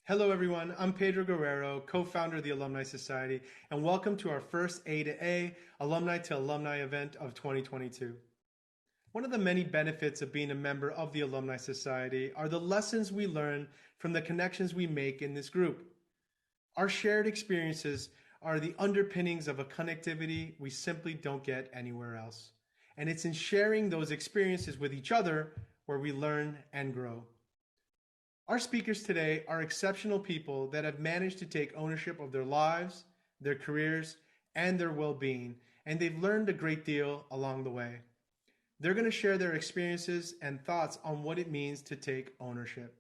Hello, everyone. I'm Pedro Guerrero, co-founder of the Alumni Society, and welcome to our first A2A Alumni to Alumni event of 2022. One of the many benefits of being a member of the Alumni Society are the lessons we learn from the connections we make in this group. Our shared experiences are the underpinnings of a connectivity we simply don't get anywhere else. And it's in sharing those experiences with each other where we learn and grow. Our speakers today are exceptional people that have managed to take ownership of their lives, their careers, and their well-being, and they've learned a great deal along the way. They're going to share their experiences and thoughts on what it means to take ownership.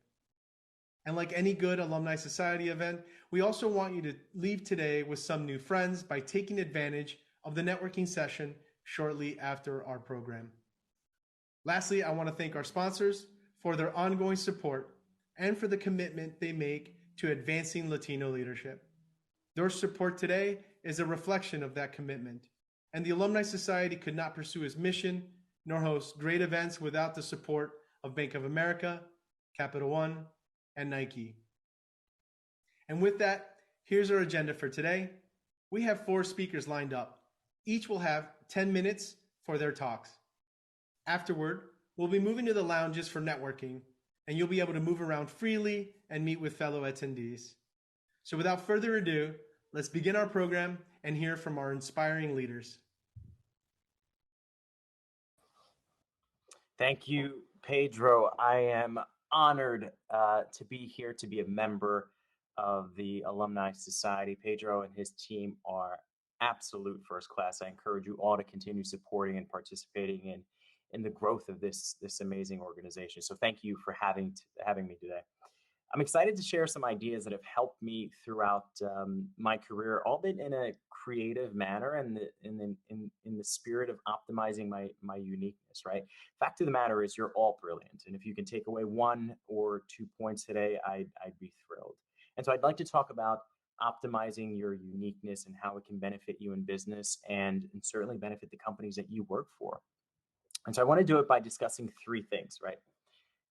And like any good Alumni Society event, we also want you to leave today with some new friends by taking advantage of the networking session shortly after our program. Lastly, I want to thank our sponsors for their ongoing support and for the commitment they make to advancing Latino leadership. Their support today is a reflection of that commitment, and the Alumni Society could not pursue its mission nor host great events without the support of Bank of America, Capital One, and Nike. And with that, here's our agenda for today. We have 4 speakers lined up. Each will have 10 minutes for their talks. Afterward, we'll be moving to the lounges for networking, and you'll be able to move around freely and meet with fellow attendees. So without further ado, let's begin our program and hear from our inspiring leaders. Thank you, Pedro. I am honored to be here to be a member of the Alumni Society. Pedro and his team are absolute first class. I encourage you all to continue supporting and participating in the growth of this amazing organization. So thank you for having me today. I'm excited to share some ideas that have helped me throughout my career, all been in a creative manner and in the spirit of optimizing my uniqueness, right? Fact of the matter is you're all brilliant. And if you can take away 1 or 2 points today, I'd be thrilled. And so I'd like to talk about optimizing your uniqueness and how it can benefit you in business and certainly benefit the companies that you work for. And so I want to do it by discussing 3 things, right?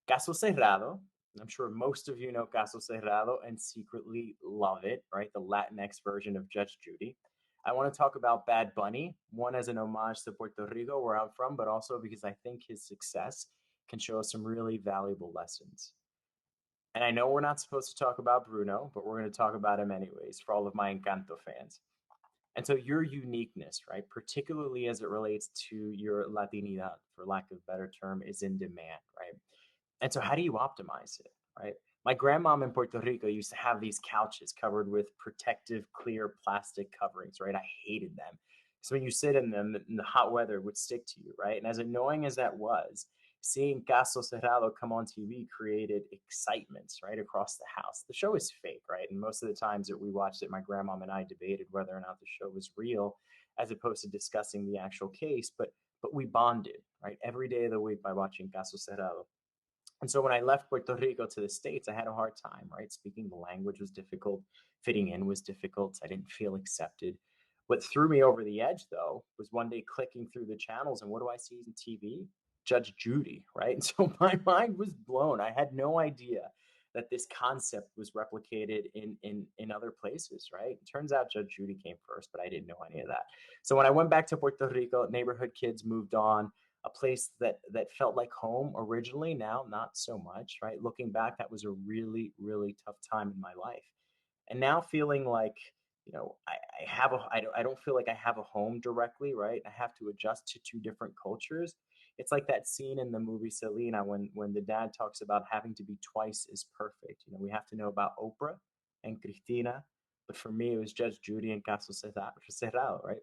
Caso cerrado. I'm sure most of you know Caso Cerrado and secretly love it, right? The Latinx version of Judge Judy. I want to talk about Bad Bunny, one as an homage to Puerto Rico, where I'm from, but also because I think his success can show us some really valuable lessons. And I know we're not supposed to talk about Bruno, but we're going to talk about him anyways for all of my Encanto fans. And so your uniqueness, right, particularly as it relates to your Latinidad, for lack of a better term, is in demand, right? And so how do you optimize it, right? My grandmom in Puerto Rico used to have these couches covered with protective, clear plastic coverings, right? I hated them. So when you sit in them, the hot weather would stick to you, right? And as annoying as that was, seeing Caso Cerrado come on TV created excitement, right, across the house. The show is fake, right? And most of the times that we watched it, my grandmom and I debated whether or not the show was real as opposed to discussing the actual case. But we bonded, right, every day of the week by watching Caso Cerrado. And so when I left Puerto Rico to the States, I had a hard time, right? Speaking the language was difficult. Fitting in was difficult. I didn't feel accepted. What threw me over the edge, though, was one day clicking through the channels, and what do I see on TV? Judge Judy, right? And so my mind was blown. I had no idea that this concept was replicated in other places, right? It turns out Judge Judy came first, but I didn't know any of that. So when I went back to Puerto Rico, neighborhood kids moved on, a place that felt like home originally, now not so much, right? Looking back, that was a really, really tough time in my life. And now feeling like, I don't feel like I have a home directly, right? I have to adjust to 2 different cultures. It's like that scene in the movie Selena when the dad talks about having to be twice as perfect. We have to know about Oprah and Cristina, but for me, it was Judge Judy and Caso Cerrado, right?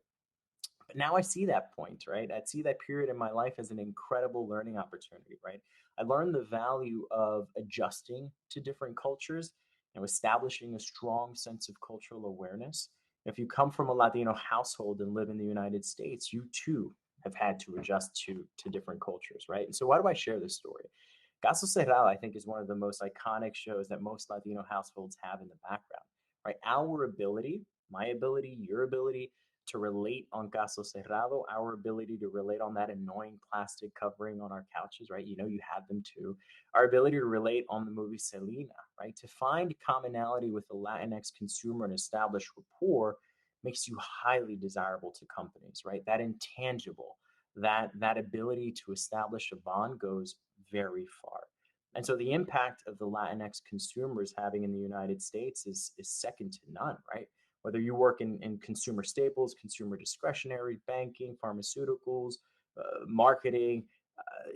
But now I see that point, right? I see that period in my life as an incredible learning opportunity, right? I learned the value of adjusting to different cultures and establishing a strong sense of cultural awareness. If you come from a Latino household and live in the United States, you too have had to adjust to different cultures, right? And so why do I share this story? Caso Cerrado, I think, is one of the most iconic shows that most Latino households have in the background, right? Our ability, my ability, your ability to relate on Caso Cerrado, our ability to relate on that annoying plastic covering on our couches, right? You know, you have them too. Our ability to relate on the movie Selena, right? To find commonality with the Latinx consumer and establish rapport makes you highly desirable to companies, right? That intangible, that ability to establish a bond goes very far. And so the impact of the Latinx consumers having in the United States is second to none, right? Whether you work in consumer staples, consumer discretionary, banking, pharmaceuticals, marketing,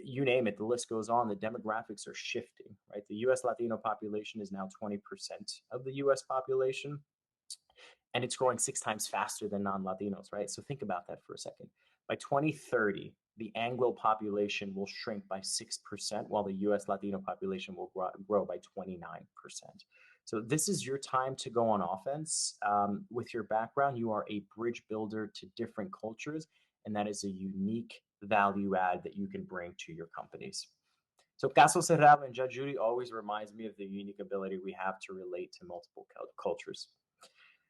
you name it, the list goes on. The demographics are shifting, right? The US Latino population is now 20% of the US population, and it's growing 6 times faster than non-Latinos, right? So think about that for a second. By 2030, the Anglo population will shrink by 6%, while the US Latino population will grow by 29%. So this is your time to go on offense. With your background, you are a bridge builder to different cultures, and that is a unique value add that you can bring to your companies. So Caso Cerrado and Judge Judy always reminds me of the unique ability we have to relate to multiple cultures.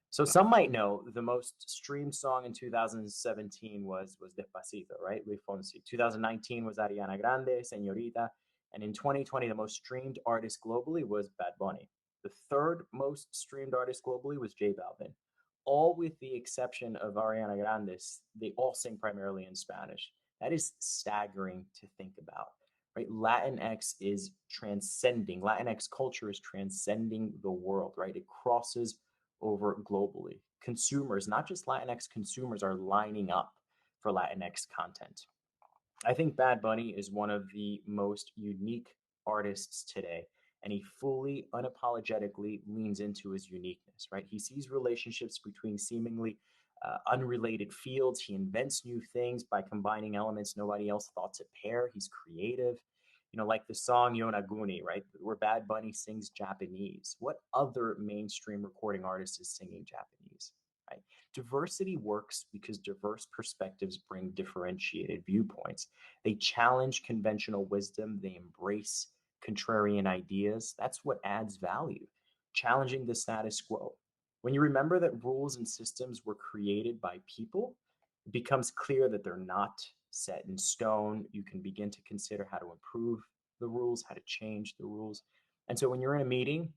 So some might know the most streamed song in 2017 was Despacito, right? Luis Fonsi. 2019 was Ariana Grande, Señorita. And in 2020, the most streamed artist globally was Bad Bunny. The third most streamed artist globally was J Balvin. All with the exception of Ariana Grande, they all sing primarily in Spanish. That is staggering to think about, right? Latinx culture is transcending the world, right? It crosses over globally. Consumers, not just Latinx consumers, are lining up for Latinx content. I think Bad Bunny is one of the most unique artists today, and he fully, unapologetically leans into his uniqueness, right? He sees relationships between seemingly unrelated fields. He invents new things by combining elements nobody else thought to pair. He's creative. You know, like the song Yonaguni, right? Where Bad Bunny sings Japanese. What other mainstream recording artist is singing Japanese, right? Diversity works because diverse perspectives bring differentiated viewpoints. They challenge conventional wisdom, they embrace contrarian ideas. That's what adds value, challenging the status quo. When you remember that rules and systems were created by people, it becomes clear that they're not set in stone. You can begin to consider how to improve the rules, how to change the rules. And so when you're in a meeting,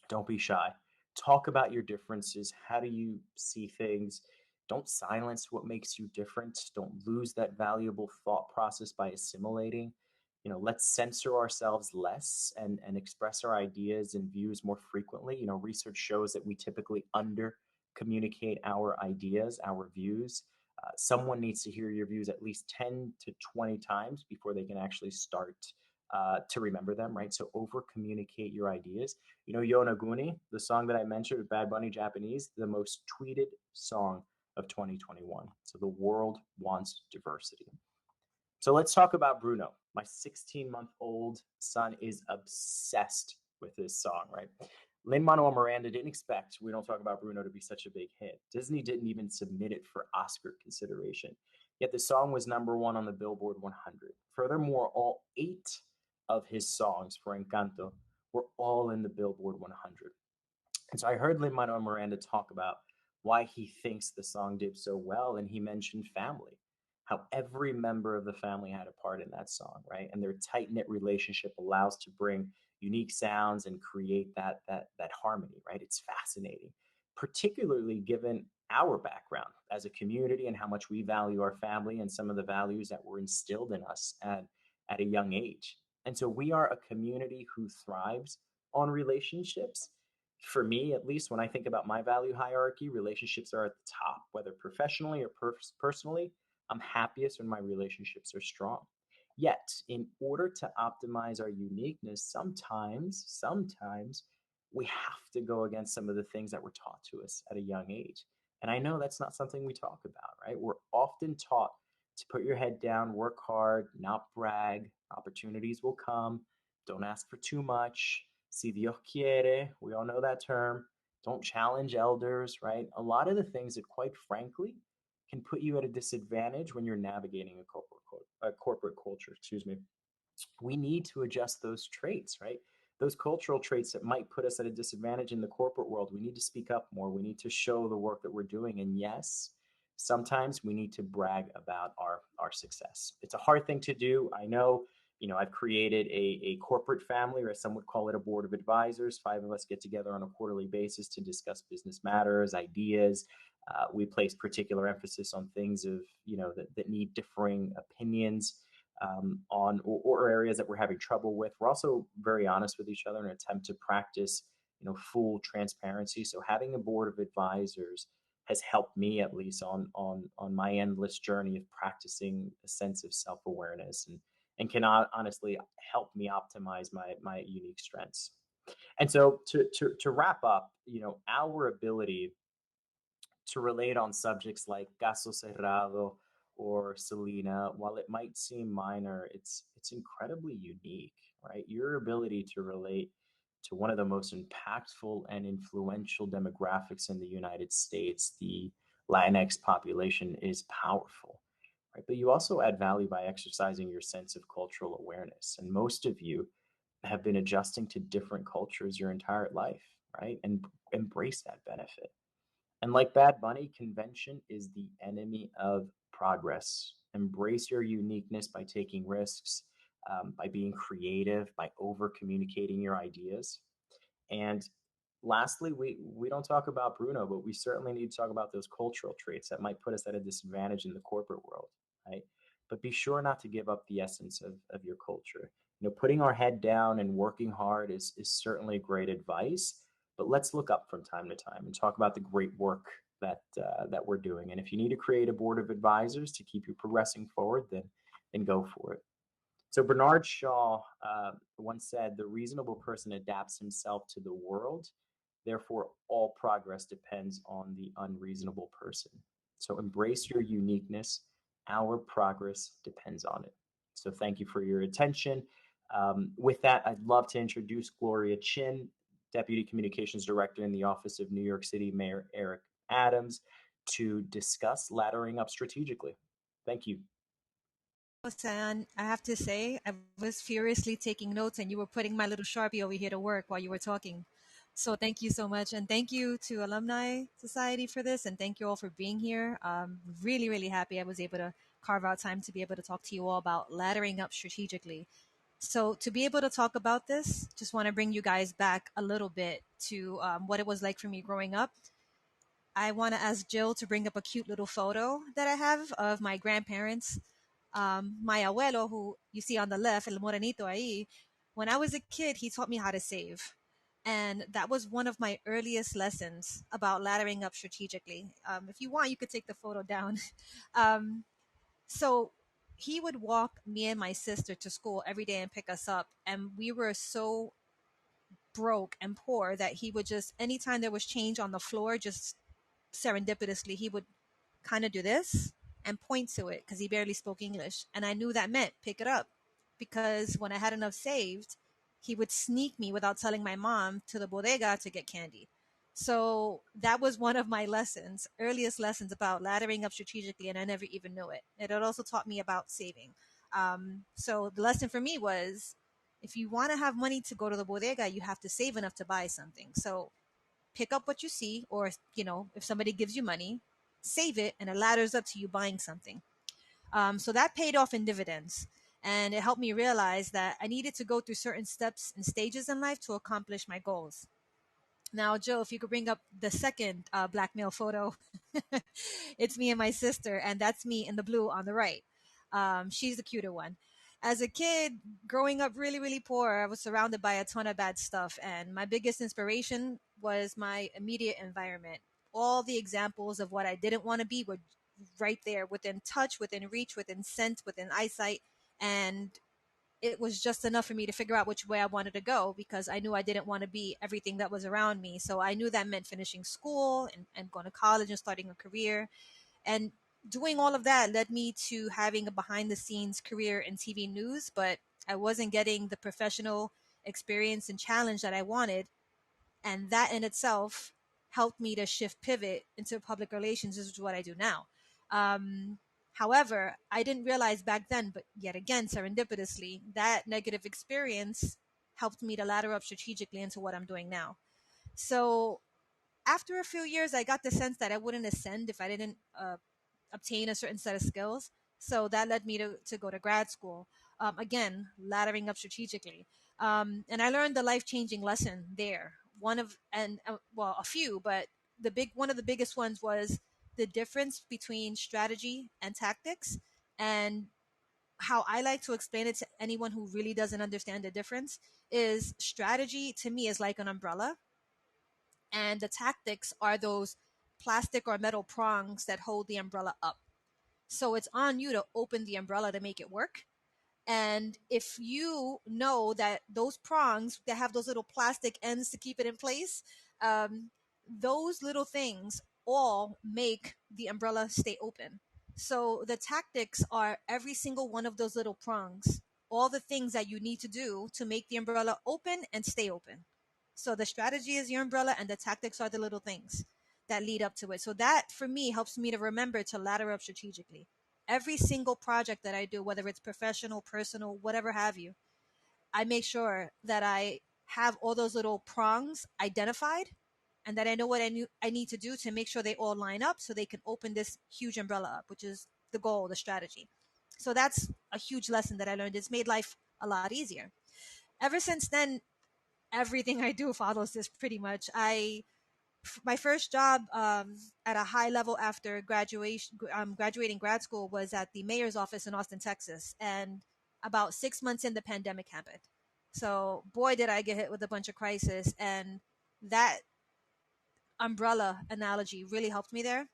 don't be shy. Talk about your differences. How do you see things? Don't silence what makes you different. Don't lose that valuable thought process by assimilating. You know, let's censor ourselves less and express our ideas and views more frequently. You know, research shows that we typically under communicate our ideas, our views. Someone needs to hear your views at least 10 to 20 times before they can actually start to remember them, right? So over communicate your ideas. You know, Yonaguni, the song that I mentioned with Bad Bunny Japanese, the most tweeted song of 2021. So the world wants diversity. So let's talk about Bruno. My 16-month-old son is obsessed with this song, right? Lin-Manuel Miranda didn't expect We Don't Talk About Bruno to be such a big hit. Disney didn't even submit it for Oscar consideration. Yet the song was #1 on the Billboard 100. Furthermore, all 8 of his songs for Encanto were all in the Billboard 100. And so I heard Lin-Manuel Miranda talk about why he thinks the song did so well, and he mentioned family, how every member of the family had a part in that song, right? And their tight-knit relationship allows to bring unique sounds and create that harmony, right? It's fascinating, particularly given our background as a community and how much we value our family and some of the values that were instilled in us at a young age. And so we are a community who thrives on relationships. For me, at least, when I think about my value hierarchy, relationships are at the top, whether professionally or personally. I'm happiest when my relationships are strong. Yet, in order to optimize our uniqueness, sometimes we have to go against some of the things that were taught to us at a young age. And I know that's not something we talk about, right? We're often taught to put your head down, work hard, not brag. Opportunities will come. Don't ask for too much. Si Dios quiere, we all know that term. Don't challenge elders, right? A lot of the things that, quite frankly, can put you at a disadvantage when you're navigating a corporate culture, excuse me. We need to adjust those traits, right? Those cultural traits that might put us at a disadvantage in the corporate world. We need to speak up more. We need to show the work that we're doing. And yes, Sometimes we need to brag about our success. It's a hard thing to do. I know, I've created a corporate family, or as some would call it, a board of advisors. 5 of us get together on a quarterly basis to discuss business matters, ideas. We place particular emphasis on things that need differing opinions on or areas that we're having trouble with. We're also very honest with each other in an attempt to practice, full transparency. So having a board of advisors has helped me, at least on my endless journey of practicing a sense of self-awareness, and can honestly help me optimize my unique strengths. And so to wrap up, our ability to relate on subjects like Caso Cerrado or Selena, while it might seem minor, it's incredibly unique, right? Your ability to relate to one of the most impactful and influential demographics in the United States, the Latinx population, is powerful, right? But you also add value by exercising your sense of cultural awareness. And most of you have been adjusting to different cultures your entire life, right? And embrace that benefit. And like Bad Bunny, convention is the enemy of progress. Embrace your uniqueness by taking risks, by being creative, by over communicating your ideas. And lastly, we don't talk about Bruno, but we certainly need to talk about those cultural traits that might put us at a disadvantage in the corporate world, right? But be sure not to give up the essence of your culture. Putting our head down and working hard is certainly great advice, but let's look up from time to time and talk about the great work that we're doing. And if you need to create a board of advisors to keep you progressing forward, then go for it. So Bernard Shaw once said, "The reasonable person adapts himself to the world. Therefore, all progress depends on the unreasonable person." So embrace your uniqueness. Our progress depends on it. So thank you for your attention. With that, I'd love to introduce Gloria Chin, Deputy Communications Director in the Office of New York City Mayor Eric Adams, to discuss laddering up strategically. Thank you. San, I have to say, I was furiously taking notes and you were putting my little Sharpie over here to work while you were talking. So thank you so much. And thank you to Alumni Society for this. And thank you all for being here. Really, really happy I was able to carve out time to be able to talk to you all about laddering up strategically. So to be able to talk about this, just want to bring you guys back a little bit to what it was like for me growing up. I want to ask Jill to bring up a cute little photo that I have of my grandparents. My abuelo, who you see on the left, el morenito ahí, when I was a kid, he taught me how to save. And that was one of my earliest lessons about laddering up strategically. If you want, you could take the photo down. um, so he would walk me and my sister to school every day and pick us up. And we were so broke and poor that he would just, anytime there was change on the floor, just serendipitously, he would kind of do this and point to it because he barely spoke English. And I knew that meant pick it up because when I had enough saved, he would sneak me without telling my mom to the bodega to get candy. So that was one of my lessons, earliest lessons about laddering up strategically, and I never even knew it. It had also taught me about saving. So the lesson for me was if you want to have money to go to the bodega, you have to save enough to buy something. So pick up what you see, or if somebody gives you money, save it, and it ladders up to you buying something. So that paid off in dividends, and it helped me realize that I needed to go through certain steps and stages in life to accomplish my goals. Now, Joe, if you could bring up the second black male photo, it's me and my sister, and that's me in the blue on the right. She's the cuter one. As a kid, growing up really, really poor, I was surrounded by a ton of bad stuff, and my biggest inspiration was my immediate environment. All the examples of what I didn't want to be were right there, within touch, within reach, within scent, within eyesight, and it was just enough for me to figure out which way I wanted to go because I knew I didn't want to be everything that was around me. So I knew that meant finishing school and going to college and starting a career. And doing all of that led me to having a behind the scenes career in TV news, but I wasn't getting the professional experience and challenge that I wanted. And that in itself helped me to shift pivot into public relations, which is what I do now. Um, However, I didn't realize back then, but yet again, serendipitously, that negative experience helped me to ladder up strategically into what I'm doing now. So after a few years, I got the sense that I wouldn't ascend if I didn't obtain a certain set of skills. So that led me to go to grad school. Again, laddering up strategically. And I learned the life changing lesson there. One of, and well, a few, but one of the biggest ones was the difference between strategy and tactics. And how I like to explain it to anyone who really doesn't understand the difference is strategy to me is like an umbrella, and the tactics are those plastic or metal prongs that hold the umbrella up. So it's on you to open the umbrella to make it work. And if you know that those prongs that have those little plastic ends to keep it in place, um, those little things all make the umbrella stay open. So the tactics are every single one of those little prongs, all the things that you need to do to make the umbrella open and stay open. So the strategy is your umbrella, and the tactics are the little things that lead up to it. So that for me helps me to remember to ladder up strategically. Every single project that I do, whether it's professional, personal, whatever have you, I make sure that I have all those little prongs identified, and that I know what I need to do to make sure they all line up so they can open this huge umbrella up, which is the goal, the strategy. So that's a huge lesson that I learned. It's made life a lot easier. Ever since then, everything I do follows this pretty much. My first job at a high level after graduating grad school was at the mayor's office in Austin, Texas. And about 6 months in, the pandemic happened. So boy, did I get hit with a bunch of crisis. And that umbrella analogy really helped me there.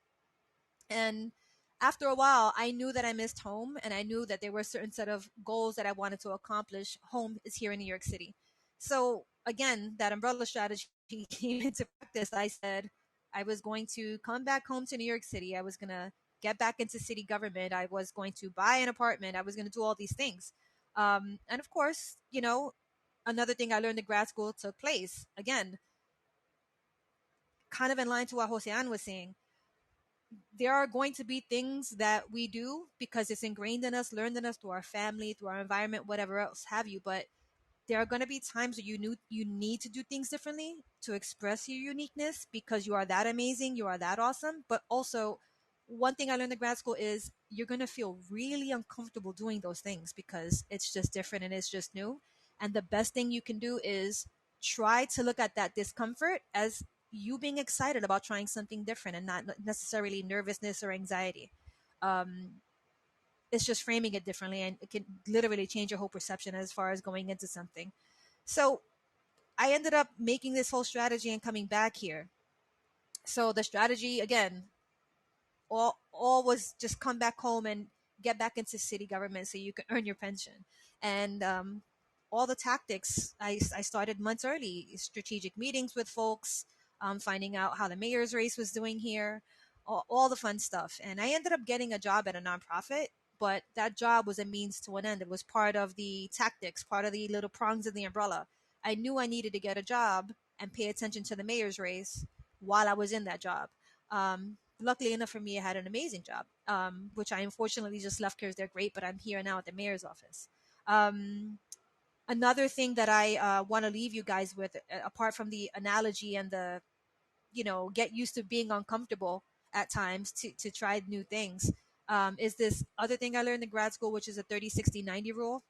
And after a while, I knew that I missed home, and I knew that there were a certain set of goals that I wanted to accomplish. Home is here in New York City. So again, that umbrella strategy came into practice. I said I was going to come back home to New York City. I was going to get back into city government. I was going to buy an apartment. I was going to do all these things. And of course, another thing I learned in grad school took place. Again, kind of in line to what Josean was saying, there are going to be things that we do because it's ingrained in us, learned in us through our family, through our environment, whatever else have you. But there are going to be times where you need to do things differently to express your uniqueness because you are that amazing, you are that awesome. But also, one thing I learned in grad school is you're going to feel really uncomfortable doing those things because it's just different and it's just new. And the best thing you can do is try to look at that discomfort as you being excited about trying something different and not necessarily nervousness or anxiety. Um, it's just framing it differently, and it can literally change your whole perception as far as going into something. So I ended up making this whole strategy and coming back here. So the strategy again, all was just come back home and get back into city government so you can earn your pension. And all the tactics I started months early, strategic meetings with folks, finding out how the mayor's race was doing here, all the fun stuff. And I ended up getting a job at a nonprofit, but that job was a means to an end. It was part of the tactics, part of the little prongs in the umbrella. I knew I needed to get a job and pay attention to the mayor's race while I was in that job. Luckily enough for me, I had an amazing job, which I unfortunately just left because they're great, but I'm here now at the mayor's office. Um, Another thing that I want to leave you guys with, apart from the analogy and the, get used to being uncomfortable at times to try new things, is this other thing I learned in grad school, which is a 30-60-90 rule.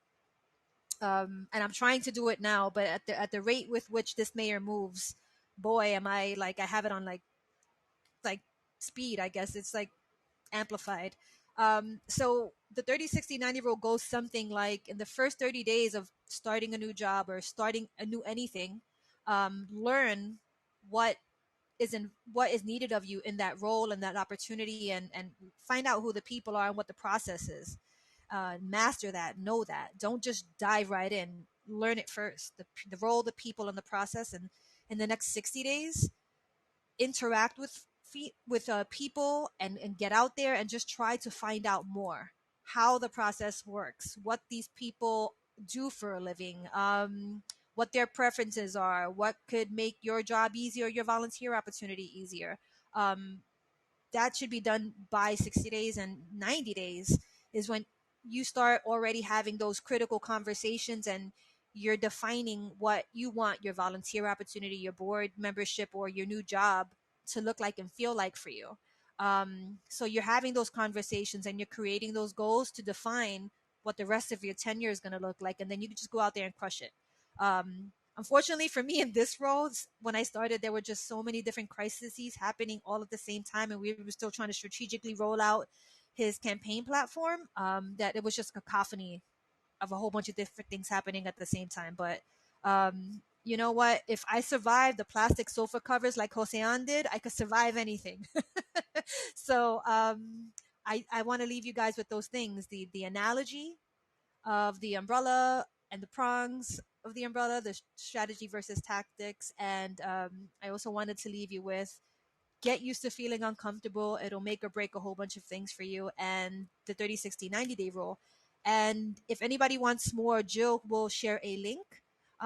And I'm trying to do it now, but at the rate with which this mayor moves, boy, am I like, I have it on like speed, I guess. It's like amplified. So the 30-60-90 rule goes something like, in the first 30 days of starting a new job or starting a new anything, learn what what is needed of you in that role and that opportunity, and find out who the people are and what the process is. Master that, know that. Don't just dive right in. Learn it first. The role, the people, and the process. And in the next 60 days, interact with people, and get out there and just try to find out more how the process works, what these people do for a living, what their preferences are, what could make your job easier, your volunteer opportunity easier. um, that should be done by 60 days, and 90 days is when you start already having those critical conversations, and you're defining what you want your volunteer opportunity, your board membership, or your new job to look like and feel like for you. So you're having those conversations and you're creating those goals to define what the rest of your tenure is going to look like, and then you can just go out there and crush it. Unfortunately for me in this role, when I started, there were just so many different crises happening all at the same time, and we were still trying to strategically roll out his campaign platform, that it was just a cacophony of a whole bunch of different things happening at the same time. But you know what? If I survived the plastic sofa covers like Josean did, I could survive anything. So I want to leave you guys with those things: the analogy of the umbrella and the prongs of the umbrella, the strategy versus tactics, and I also wanted to leave you with: get used to feeling uncomfortable. It'll make or break a whole bunch of things for you. And the 30, 60, 90-day rule. And if anybody wants more, Jill will share a link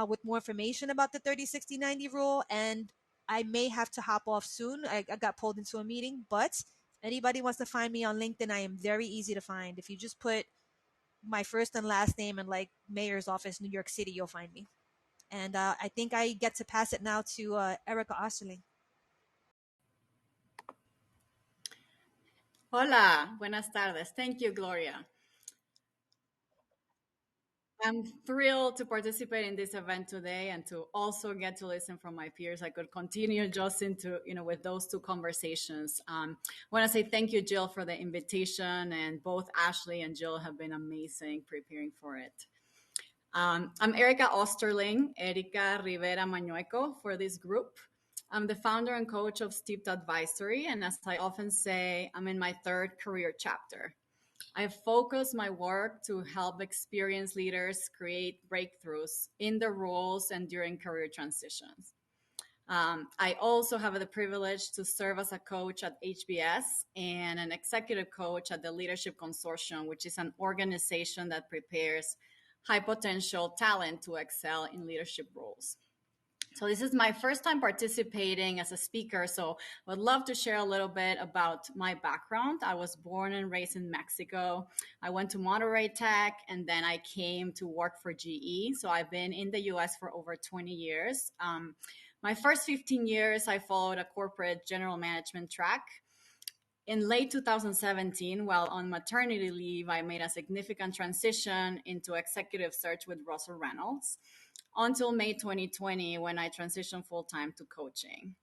with more information about the 30, 60, 90 rule. And I may have to hop off soon. I got pulled into a meeting, but if anybody wants to find me on LinkedIn, I am very easy to find. If you just put my first and last name and like mayor's office, New York City, you'll find me. And I think I get to pass it now to Erika Osterling. Hola, buenas tardes. Thank you, Gloria. I'm thrilled to participate in this event today and to also get to listen from my peers. I could continue just into, with those two conversations. I want to say thank you, Jill, for the invitation, and both Ashley and Jill have been amazing preparing for it. I'm Erika Osterling, Erika Rivera Mañueco for this group. I'm the founder and coach of Steeped Advisory, and as I often say, I'm in my third career chapter. I focus my work to help experienced leaders create breakthroughs in their roles and during career transitions. I also have the privilege to serve as a coach at HBS and an executive coach at the Leadership Consortium, which is an organization that prepares high potential talent to excel in leadership roles. So this is my first time participating as a speaker, so I would love to share a little bit about my background. I was born and raised in Mexico. I went to Monterrey Tech, and then I came to work for GE. So I've been in the US for over 20 years. My first 15 years, I followed a corporate general management track. In late 2017, while on maternity leave, I made a significant transition into executive search with Russell Reynolds until May 2020, when I transitioned full-time to coaching.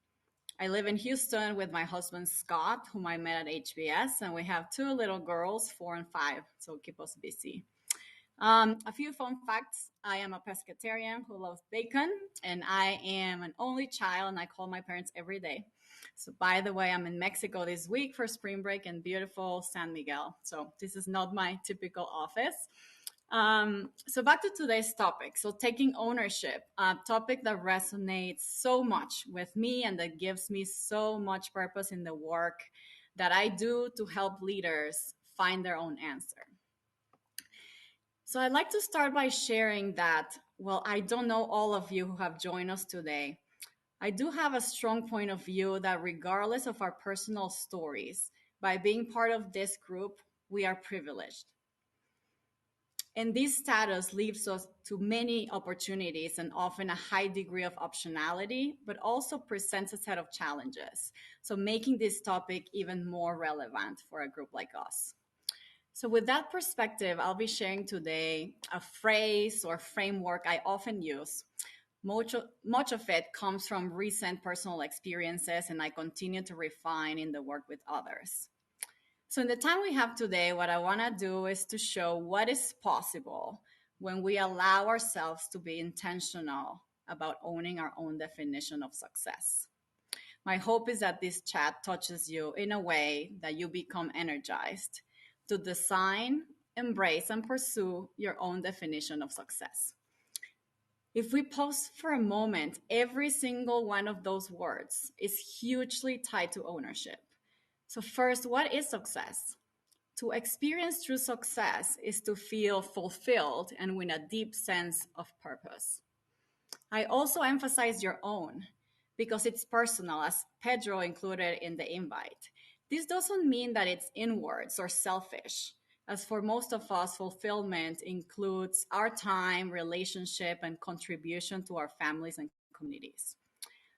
I live in Houston with my husband, Scott, whom I met at HBS, and we have two little girls, 4 and 5, so keep us busy. A few fun facts. I am a pescatarian who loves bacon, and I am an only child, and I call my parents every day. So by the way, I'm in Mexico this week for spring break in beautiful San Miguel. So this is not my typical office. So back to today's topic. So taking ownership, a topic that resonates so much with me and that gives me so much purpose in the work that I do to help leaders find their own answer. So I'd like to start by sharing that, well, I don't know all of you who have joined us today. I do have a strong point of view that regardless of our personal stories, by being part of this group, we are privileged. And this status leaves us to many opportunities and often a high degree of optionality, but also presents a set of challenges. So making this topic even more relevant for a group like us. So with that perspective, I'll be sharing today a phrase or framework I often use. Much of it comes from recent personal experiences, and I continue to refine in the work with others. So in the time we have today, what I want to do is to show what is possible when we allow ourselves to be intentional about owning our own definition of success. My hope is that this chat touches you in a way that you become energized to design, embrace, and pursue your own definition of success. If we pause for a moment, every single one of those words is hugely tied to ownership. So first, what is success? To experience true success is to feel fulfilled and with a deep sense of purpose. I also emphasize your own because it's personal, as Pedro included in the invite. This doesn't mean that it's inwards or selfish, as for most of us, fulfillment includes our time, relationship, and contribution to our families and communities.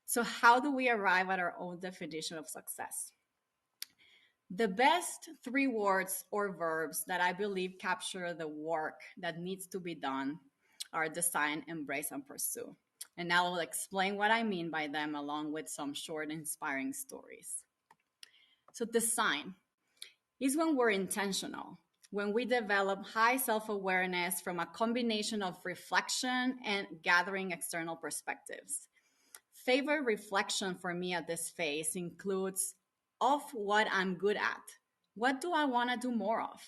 So how do we arrive at our own definition of success? The best three words or verbs that I believe capture the work that needs to be done are design, embrace, and pursue. And now I'll explain what I mean by them along with some short, inspiring stories. So, design is when we're intentional, when we develop high self awareness from a combination of reflection and gathering external perspectives. Favorite reflection for me at this phase includes of what I'm good at. What do I want to do more of?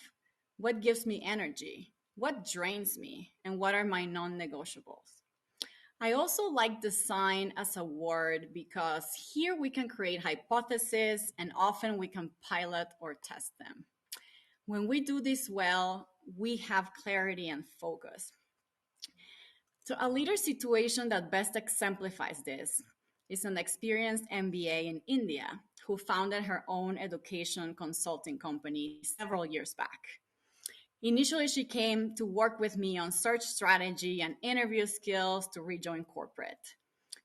What gives me energy? What drains me? And what are my non negotiables? I also like design as a word because here we can create hypotheses and often we can pilot or test them. When we do this well, we have clarity and focus. So, a leader situation that best exemplifies this is an experienced MBA in India who founded her own education consulting company several years back. Initially, she came to work with me on search strategy and interview skills to rejoin corporate.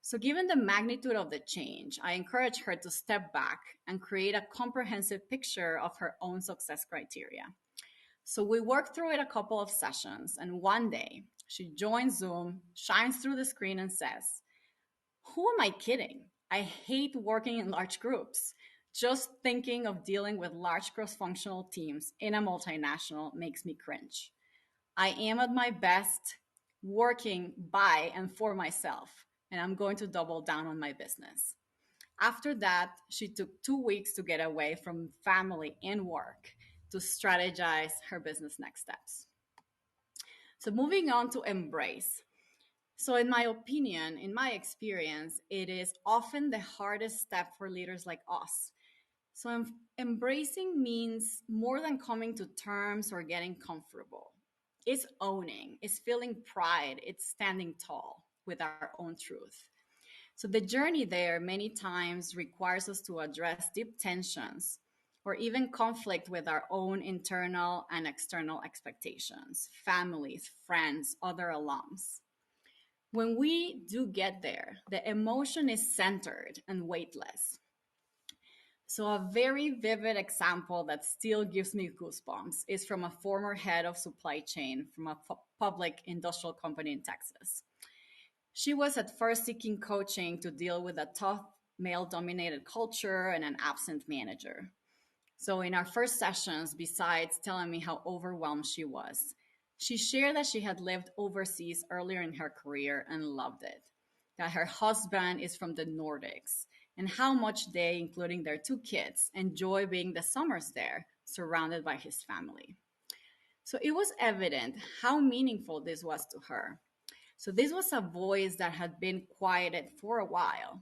So, given the magnitude of the change, I encouraged her to step back and create a comprehensive picture of her own success criteria. So we worked through it a couple of sessions, and one day she joins Zoom, shines through the screen, and says, who am I kidding? I hate working in large groups. Just thinking of dealing with large cross functional teams in a multinational makes me cringe. I am at my best working by and for myself, and I'm going to double down on my business. After that, she took 2 weeks to get away from family and work to strategize her business next steps. So, moving on to embrace. So, in my opinion, in my experience, it is often the hardest step for leaders like us. So, embracing means more than coming to terms or getting comfortable. It's owning, it's feeling pride, it's standing tall with our own truth. So the journey there many times requires us to address deep tensions or even conflict with our own internal and external expectations, families, friends, other alums. When we do get there, the emotion is centered and weightless. So, a very vivid example that still gives me goosebumps is from a former head of supply chain from a public industrial company in Texas. She was at first seeking coaching to deal with a tough male dominated culture and an absent manager. So, in our first sessions, besides telling me how overwhelmed she was, she shared that she had lived overseas earlier in her career and loved it, that her husband is from the Nordics, and how much they, including their 2 kids, enjoy being the summers there, surrounded by his family. So, it was evident how meaningful this was to her. So this was a voice that had been quieted for a while.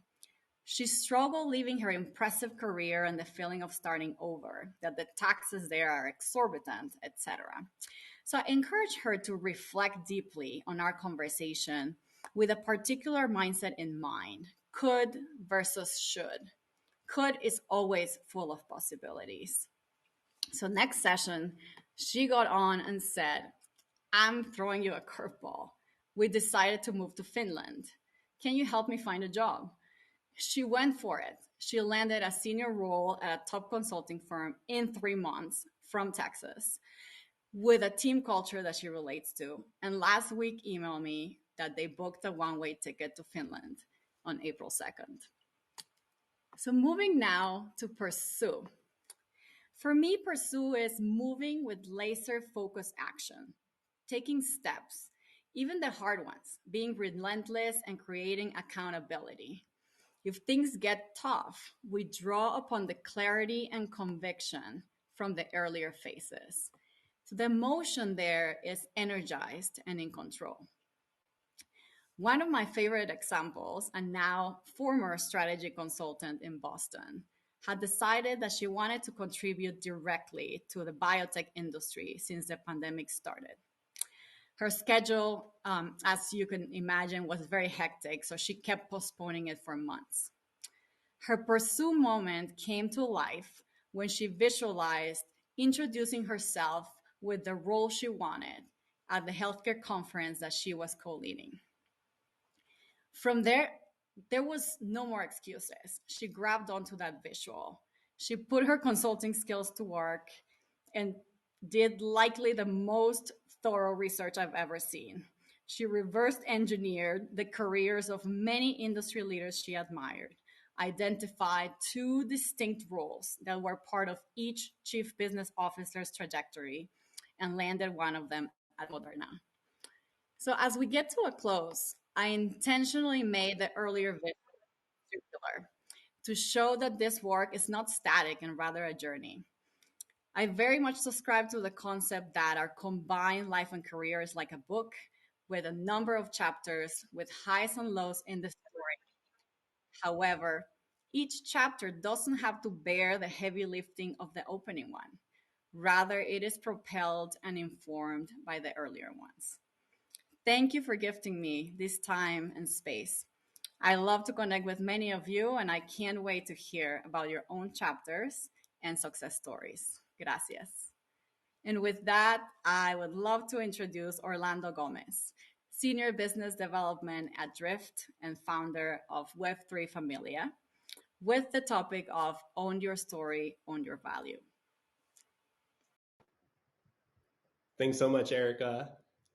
She struggled leaving her impressive career and the feeling of starting over, that the taxes there are exorbitant, etc. So I encouraged her to reflect deeply on our conversation with a particular mindset in mind: could versus should. Could is always full of possibilities. So next session, she got on and said, I'm throwing you a curveball. We decided to move to Finland. Can you help me find a job? She went for it. She landed a senior role at a top consulting firm in 3 months from Texas with a team culture that she relates to. And last week emailed me that they booked a one-way ticket to Finland on April 2nd. So moving now to pursue. For me, pursue is moving with laser focused action, taking steps, even the hard ones, being relentless and creating accountability. If things get tough, we draw upon the clarity and conviction from the earlier phases. So the emotion there is energized and in control. One of my favorite examples, a now former strategy consultant in Boston, had decided that she wanted to contribute directly to the biotech industry since the pandemic started. Her schedule, as you can imagine, was very hectic, so she kept postponing it for months. Her pursue moment came to life when she visualized introducing herself with the role she wanted at the healthcare conference that she was co-leading. From there was no more excuses. She grabbed onto that visual. She put her consulting skills to work and did likely the most thorough research I've ever seen. She reverse engineered the careers of many industry leaders she admired, identified two distinct roles that were part of each chief business officer's trajectory, and landed one of them at Moderna. So, as we get to a close, I intentionally made the earlier vision circular to show that this work is not static and rather a journey. I very much subscribe to the concept that our combined life and career is like a book with a number of chapters with highs and lows in the story. However, each chapter doesn't have to bear the heavy lifting of the opening one. Rather, it is propelled and informed by the earlier ones. Thank you for gifting me this time and space. I love to connect with many of you, and I can't wait to hear about your own chapters and success stories. Gracias. And with that, I would love to introduce Orlando Gomez, Senior Business Development at Drift and founder of Web3 Familia, with the topic of Own Your Story, Own Your Value. Thanks so much, Erika.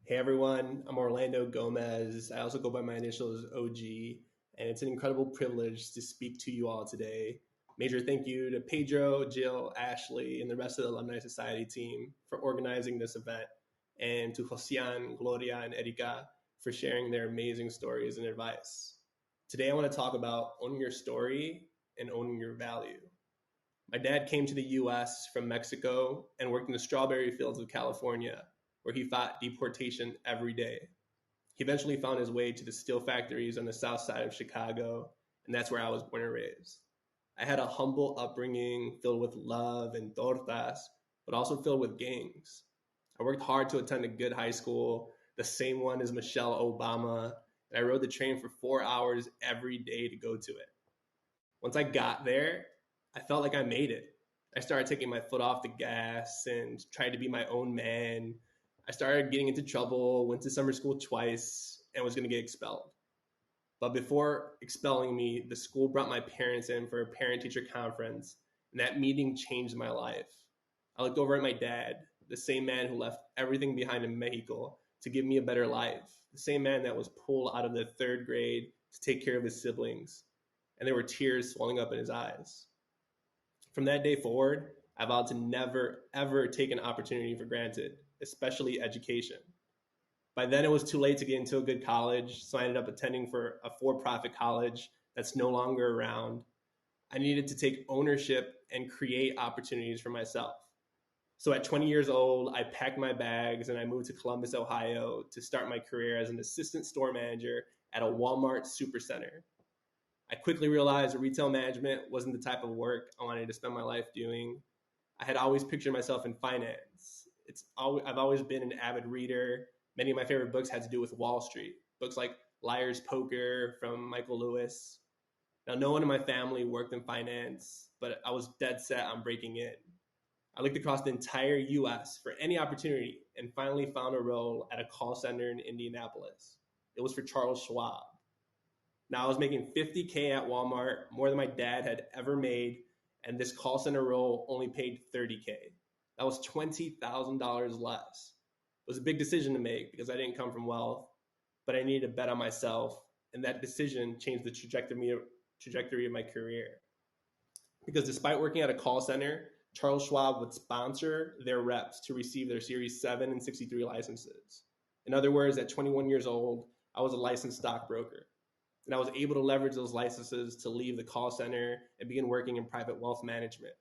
Hey everyone, I'm Orlando Gomez. I also go by my initials OG, and it's an incredible privilege to speak to you all today. Major thank you to Pedro, Jill, Ashley, and the rest of the Alumni Society team for organizing this event, and to Josean, Gloria, and Erika for sharing their amazing stories and advice. Today I want to talk about owning your story and owning your value. My dad came to the US from Mexico and worked in the strawberry fields of California, where he fought deportation every day. He eventually found his way to the steel factories on the south side of Chicago, and that's where I was born and raised. I had a humble upbringing filled with love and tortas, but also filled with gangs. I worked hard to attend a good high school, the same one as Michelle Obama, and I rode the train for 4 hours every day to go to it. Once I got there, I felt like I made it. I started taking my foot off the gas and tried to be my own man. I started getting into trouble, went to summer school twice, and was going to get expelled. But before expelling me, the school brought my parents in for a parent-teacher conference, and that meeting changed my life. I looked over at my dad, the same man who left everything behind in Mexico to give me a better life, the same man that was pulled out of the 3rd grade to take care of his siblings, and there were tears swelling up in his eyes. From that day forward, I vowed to never, ever take an opportunity for granted, especially education. By then, it was too late to get into a good college, so I ended up attending for a for-profit college that's no longer around. I needed to take ownership and create opportunities for myself. So at 20 years old, I packed my bags and I moved to Columbus, Ohio to start my career as an assistant store manager at a Walmart supercenter. I quickly realized that retail management wasn't the type of work I wanted to spend my life doing. I had always pictured myself in finance. I've always been an avid reader. Many of my favorite books had to do with Wall Street. Books like Liar's Poker from Michael Lewis. Now, no one in my family worked in finance, but I was dead set on breaking in. I looked across the entire US for any opportunity and finally found a role at a call center in Indianapolis. It was for Charles Schwab. Now, I was making $50K at Walmart, more than my dad had ever made, and this call center role only paid $30K. That was $20,000 less. It was a big decision to make because I didn't come from wealth, but I needed to bet on myself, and that decision changed the trajectory of my career. Because despite working at a call center, Charles Schwab would sponsor their reps to receive their Series 7 and 63 licenses. In other words, at 21 years old, I was a licensed stockbroker, and I was able to leverage those licenses to leave the call center and begin working in private wealth management.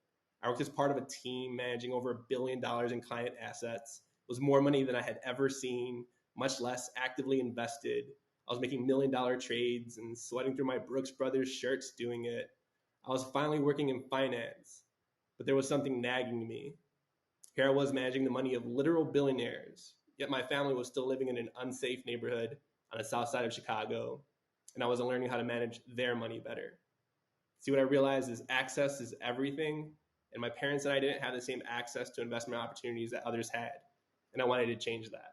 I worked as part of a team managing over $1 billion in client assets. It was more money than I had ever seen, much less actively invested. I was making $1 million trades and sweating through my Brooks Brothers shirts doing it. I was finally working in finance, but there was something nagging me. Here I was managing the money of literal billionaires, yet my family was still living in an unsafe neighborhood on the south side of Chicago, and I wasn't learning how to manage their money better. See, what I realized is access is everything, and my parents and I didn't have the same access to investment opportunities that others had, and I wanted to change that.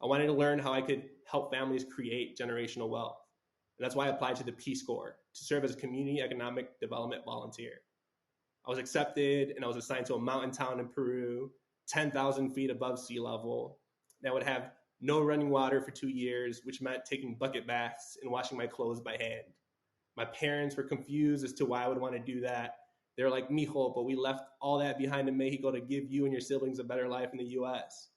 I wanted to learn how I could help families create generational wealth, and that's why I applied to the Peace Corps to serve as a community economic development volunteer. I was accepted and I was assigned to a mountain town in Peru, 10,000 feet above sea level, that would have no running water for 2 years, which meant taking bucket baths and washing my clothes by hand. My parents were confused as to why I would want to do that. They were like, mijo, but we left all that behind in Mexico to give you and your siblings a better life in the US.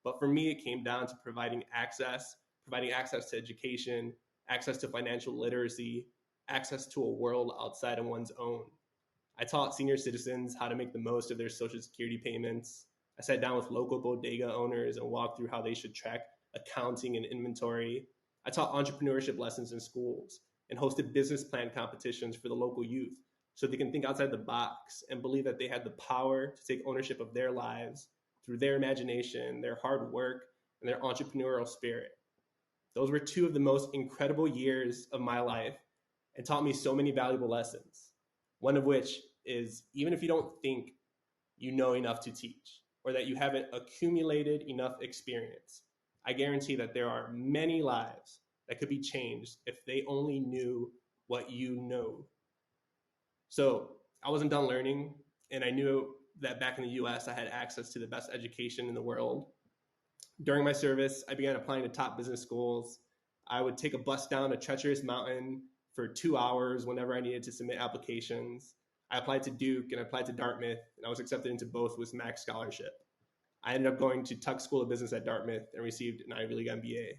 But for me, it came down to providing access to education, access to financial literacy, access to a world outside of one's own. I taught senior citizens how to make the most of their Social Security payments. I sat down with local bodega owners and walked through how they should track accounting and inventory. I taught entrepreneurship lessons in schools and hosted business plan competitions for the local youth so they can think outside the box and believe that they had the power to take ownership of their lives through their imagination, their hard work, and their entrepreneurial spirit. Those were two of the most incredible years of my life and taught me so many valuable lessons. One of which is, even if you don't think you know enough to teach or that you haven't accumulated enough experience, I guarantee that there are many lives that could be changed if they only knew what you know. So I wasn't done learning, and I knew that back in the US, I had access to the best education in the world. During my service, I began applying to top business schools. I would take a bus down a treacherous mountain for 2 hours whenever I needed to submit applications. I applied to Duke and I applied to Dartmouth, and I was accepted into both with max scholarship. I ended up going to Tuck School of Business at Dartmouth and received an Ivy League MBA.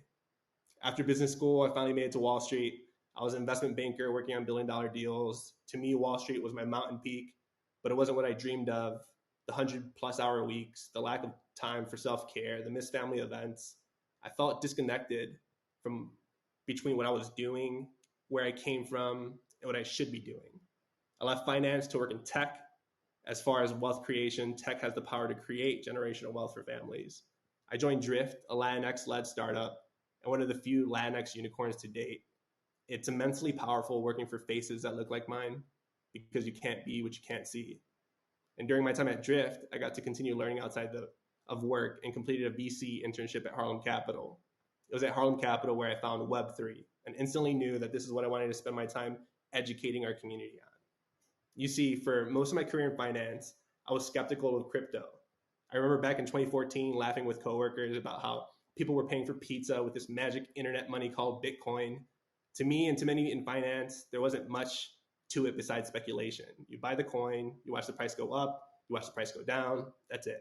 After business school, I finally made it to Wall Street. I was an investment banker working on billion-dollar deals. To me, Wall Street was my mountain peak, but it wasn't what I dreamed of. The 100-plus-hour weeks, the lack of time for self-care, the missed family events. I felt disconnected from between what I was doing, where I came from, and what I should be doing. I left finance to work in tech. As far as wealth creation, tech has the power to create generational wealth for families. I joined Drift, a Latinx-led startup, and one of the few Latinx unicorns to date. It's immensely powerful working for faces that look like mine because you can't be what you can't see. And during my time at Drift, I got to continue learning outside of work and completed a VC internship at Harlem Capital. It was at Harlem Capital where I found Web3 and instantly knew that this is what I wanted to spend my time educating our community on. You see, for most of my career in finance, I was skeptical of crypto. I remember back in 2014 laughing with coworkers about how people were paying for pizza with this magic internet money called Bitcoin. To me and to many in finance, there wasn't much to it besides speculation. You buy the coin, you watch the price go up, you watch the price go down, that's it.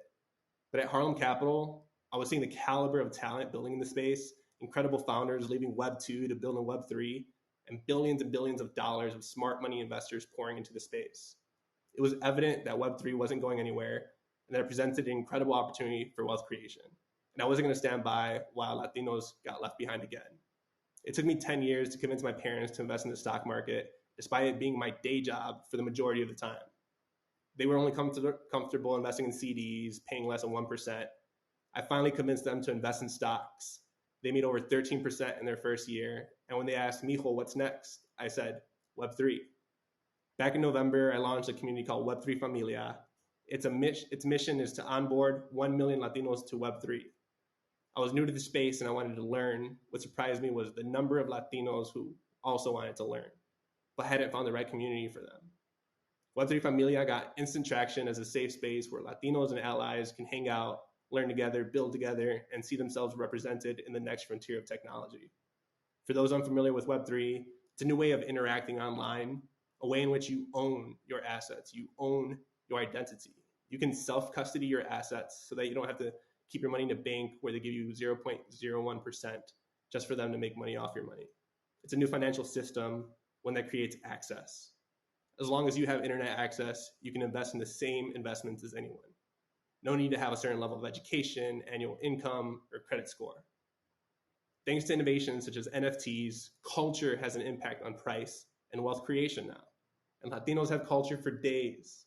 But at Harlem Capital, I was seeing the caliber of talent building in the space, incredible founders leaving Web 2 to build in Web 3, and billions of dollars of smart money investors pouring into the space. It was evident that Web 3 wasn't going anywhere and that it presented an incredible opportunity for wealth creation. And I wasn't going to stand by while Latinos got left behind again. It took me 10 years to convince my parents to invest in the stock market, despite it being my day job for the majority of the time. They were only comfortable investing in CDs, paying less than 1%. I finally convinced them to invest in stocks. They made over 13% in their first year. And when they asked, mijo, what's next? I said, Web3. Back in November, I launched a community called Web3 Familia. Its mission is to onboard 1 million Latinos to Web3. I was new to the space and I wanted to learn. What surprised me was the number of Latinos who also wanted to learn, but hadn't found the right community for them. Web3 Familia got instant traction as a safe space where Latinos and allies can hang out, learn together, build together, and see themselves represented in the next frontier of technology. For those unfamiliar with Web3, it's a new way of interacting online, a way in which you own your assets, you own your identity. You can self-custody your assets so that you don't have to keep your money in a bank where they give you 0.01% just for them to make money off your money. It's a new financial system, one that creates access. As long as you have internet access, you can invest in the same investments as anyone. No need to have a certain level of education, annual income, or credit score. Thanks to innovations such as NFTs, culture has an impact on price and wealth creation now. And Latinos have culture for days.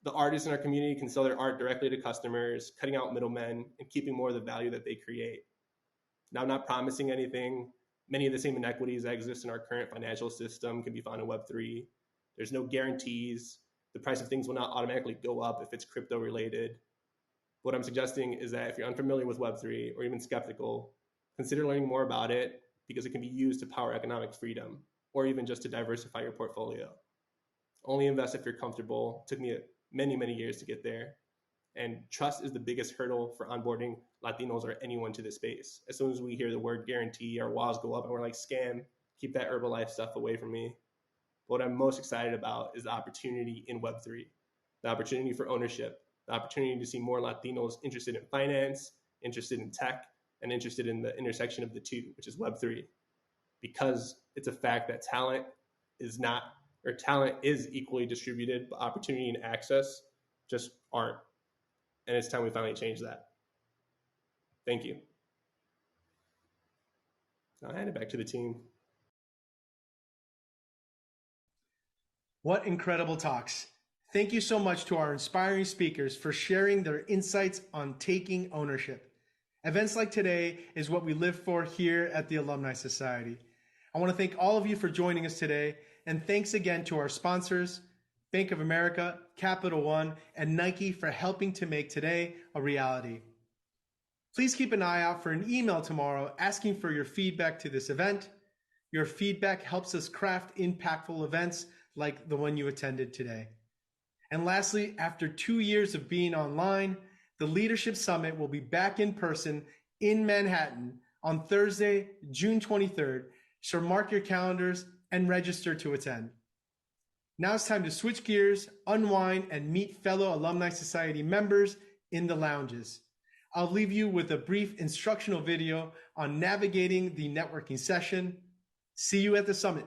The artists in our community can sell their art directly to customers, cutting out middlemen and keeping more of the value that they create. Now, I'm not promising anything. Many of the same inequities that exist in our current financial system can be found in Web3. There's no guarantees. The price of things will not automatically go up if it's crypto related. What I'm suggesting is that if you're unfamiliar with Web3 or even skeptical, consider learning more about it because it can be used to power economic freedom or even just to diversify your portfolio. Only invest if you're comfortable. It took me many, many years to get there. And trust is the biggest hurdle for onboarding Latinos or anyone to this space. As soon as we hear the word guarantee, our walls go up and we're like, scam, keep that Herbalife stuff away from me. But what I'm most excited about is the opportunity in Web3, the opportunity for ownership, the opportunity to see more Latinos interested in finance, interested in tech, and interested in the intersection of the two, which is Web3. Because it's a fact that talent is equally distributed, but opportunity and access just aren't. And it's time we finally change that. Thank you. I'll hand it back to the team. What incredible talks. Thank you so much to our inspiring speakers for sharing their insights on taking ownership. Events like today is what we live for here at the Alumni Society. I want to thank all of you for joining us today, and thanks again to our sponsors, Bank of America, Capital One, and Nike for helping to make today a reality. Please keep an eye out for an email tomorrow asking for your feedback to this event. Your feedback helps us craft impactful events like the one you attended today. And lastly, after 2 years of being online, the Leadership Summit will be back in person in Manhattan on Thursday, June 23rd, so mark your calendars and register to attend. Now it's time to switch gears, unwind, and meet fellow Alumni Society members in the lounges. I'll leave you with a brief instructional video on navigating the networking session. See you at the summit.